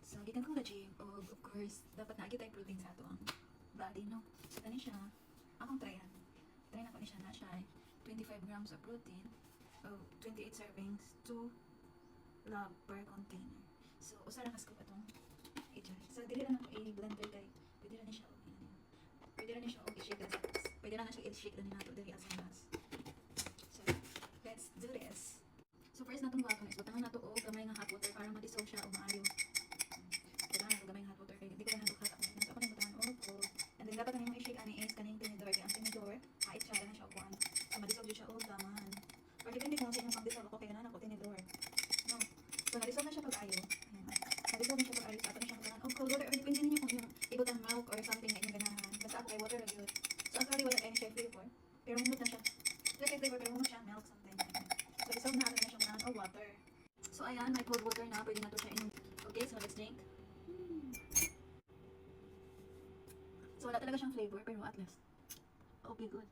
So, gikan ko ka-gym. O, of course, dapat na tayong protein sa ato ang body, no? So, tani siya. Akong tryan. Try na ko ni siya na siya. 25 grams of protein. O, 28 servings. 2 log per container. So, usara kas ko itong i-dry. So, dili na ako i-blender kay pwede na siya pwede na siya i-shake as pwede na siya i-shake na nato dili as mas. So, let's do this. So, first natong gawin is butangan nato og gamay nga hot water para ma-dissolve siya og maayo. Butangan nato gamay nga hot water kay di ko na hot ako. Nato pa ni butangan og and then dapat nimo i-shake ani is kaning tinidor kay ang tinidor hait siya na siya og kuan. So, ma-dissolve siya og gaman. Or depende kung sino pang-dissolve ako kay na ako tinidor. No. So, na-dissolve na siya pag-ayo. Ayan. Na-dissolve na siya pag-ayo. So, ato na siya butangan og cold water or depende ninyo kung yung ibutan milk or something na inyong ganahan. Basta ako kay water lang yun. So, actually wala kayo siya flavor. Pero humot na siya. Wala kayo flavor pero humot siya milk something. So, dissolve na siya butangan og water. So, ayan, may cold water na. Pwede na to siya inom. Okay, so let's drink. So, wala talaga siyang flavor pero at least okay, good.